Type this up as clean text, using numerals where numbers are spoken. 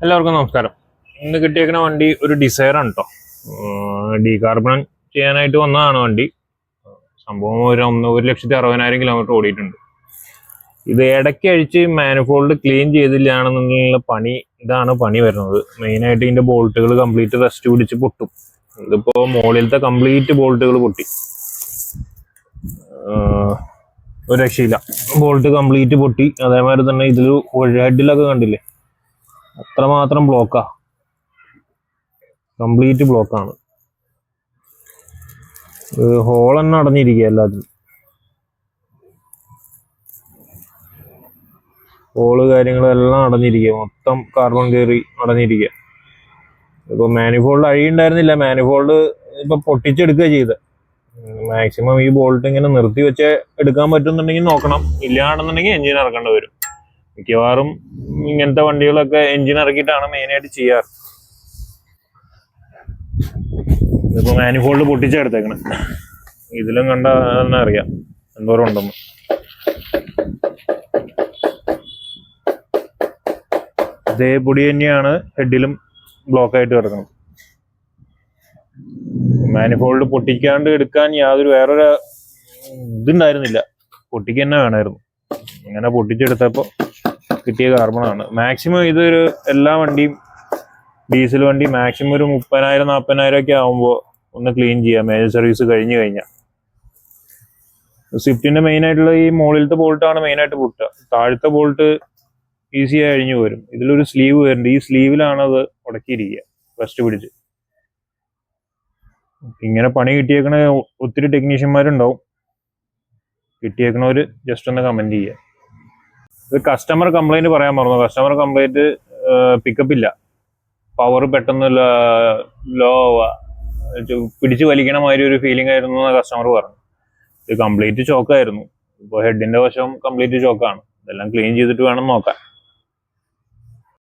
എല്ലാവർക്കും നമസ്കാരം. ഇന്ന് കിട്ടിയേക്കുന്ന വണ്ടി ഒരു ഡിസയർ ആണ് കേട്ടോ. ഡീകാർബൺ ചെയ്യാനായിട്ട് വന്നതാണ് വണ്ടി. സംഭവം ഒരു 1,60,000 കിലോമീറ്റർ ഓടിയിട്ടുണ്ട്. ഇത് ഇടയ്ക്ക് അഴിച്ച് മാനിഫോൾഡ് ക്ലീൻ ചെയ്തില്ലാണെന്നുള്ള പണി, ഇതാണ് പണി വരുന്നത്. മെയിനായിട്ട് ഇതിന്റെ ബോൾട്ടുകൾ കംപ്ലീറ്റ് റസ്റ്റ് പിടിച്ച് പൊട്ടും. ഇതിപ്പോ മുകളിലത്തെ കംപ്ലീറ്റ് ബോൾട്ടുകൾ പൊട്ടി, ഒരു രക്ഷയില്ല. ബോൾട്ട് കംപ്ലീറ്റ് പൊട്ടി. അതേമാതിരി തന്നെ ഇതിൽ ഹെഡിലൊക്കെ കണ്ടില്ലേ, അത്രമാത്രം ബ്ലോക്കാ, കംപ്ലീറ്റ് ബ്ലോക്കാണ്. ഹോൾ തന്നെ അടഞ്ഞിരിക്കുക, എല്ലാത്തിനും ഹോള് കാര്യങ്ങളെല്ലാം അടഞ്ഞിരിക്കുക, മൊത്തം കാർബൺ കയറി അടഞ്ഞിരിക്കുക. ഇപ്പൊ മാനിഫോൾഡ് അഴിയുണ്ടായിരുന്നില്ല, മാനിഫോൾഡ് ഇപ്പൊ പൊട്ടിച്ചെടുക്കുക ചെയ്ത്. മാക്സിമം ഈ ബോൾട്ട് ഇങ്ങനെ നിർത്തി വെച്ച് എടുക്കാൻ പറ്റുന്നുണ്ടെങ്കിൽ നോക്കണം, ഇല്ലാണെന്നുണ്ടെങ്കിൽ എഞ്ചിൻ ഇറക്കേണ്ടി വരും. മിക്കവാറും ഇങ്ങനത്തെ വണ്ടികളൊക്കെ എഞ്ചിൻ ഇറക്കിയിട്ടാണ് മെയിനായിട്ട് ചെയ്യാറ്. ഇതിപ്പോ മാനിഫോൾഡ് പൊട്ടിച്ചെടുത്തേക്കണം. ഇതിലും കണ്ട തന്നെ അറിയാം എന്തോരം ഉണ്ടെന്ന്. ഇതേ പൊടി തന്നെയാണ് ഹെഡിലും ബ്ലോക്കായിട്ട് കിടക്കുന്നത്. മാനിഫോൾഡ് പൊട്ടിക്കാണ്ട് എടുക്കാൻ യാതൊരു വേറൊരു ഇതുണ്ടായിരുന്നില്ല, പൊട്ടിക്ക് തന്നെ വേണമായിരുന്നു. ഇങ്ങനെ പൊട്ടിച്ചെടുത്തപ്പോൾ കിട്ടിയ കാർബണാണ്. മാക്സിമം ഇതൊരു എല്ലാ വണ്ടിയും, ഡീസൽ വണ്ടി മാക്സിമം ഒരു 30,000-40,000 ഒക്കെ ആകുമ്പോൾ ഒന്ന് ക്ലീൻ ചെയ്യാം, മേജർ സർവീസ് കഴിഞ്ഞു കഴിഞ്ഞാൽ. സ്വിഫ്റ്റിന്റെ മെയിൻ ആയിട്ടുള്ള ഈ മുകളിലത്തെ ബോൾട്ടാണ് മെയിനായിട്ട് പൊട്ടുക. താഴത്തെ ബോൾട്ട് ഈസിയായി അഴിഞ്ഞു വരും. ഇതിലൊരു സ്ലീവ് വരുന്നുണ്ട്, ഈ സ്ലീവിലാണ് അത് ഉടക്കിയിരിക്കുക ഫസ്റ്റ് പിടിച്ച്. ഇങ്ങനെ പണി കിട്ടിയേക്കണ ഒത്തിരി ടെക്നീഷ്യന്മാരുണ്ടാവും. കിട്ടിയേക്കണവര് ജസ്റ്റ് ഒന്ന് കമന്റ് ചെയ്യുക. ഇത് കസ്റ്റമർ കംപ്ലൈന്റ് പറയാൻ പറഞ്ഞു. കസ്റ്റമർ കംപ്ലൈന്റ് പിക്കപ്പ് ഇല്ല, പവർ പെട്ടെന്ന് ലോ പിടിച്ചു വലിക്കണ മാതിരി ഒരു ഫീലിംഗ് ആയിരുന്നു എന്ന് കസ്റ്റമർ പറഞ്ഞു. ഇത് കംപ്ലീറ്റ് ചോക്കായിരുന്നു. ഇപ്പോൾ ഹെഡിന്റെ വശം കംപ്ലീറ്റ് ചോക്കാണ്. ഇതെല്ലാം ക്ലീൻ ചെയ്തിട്ട് വേണം നോക്കാൻ.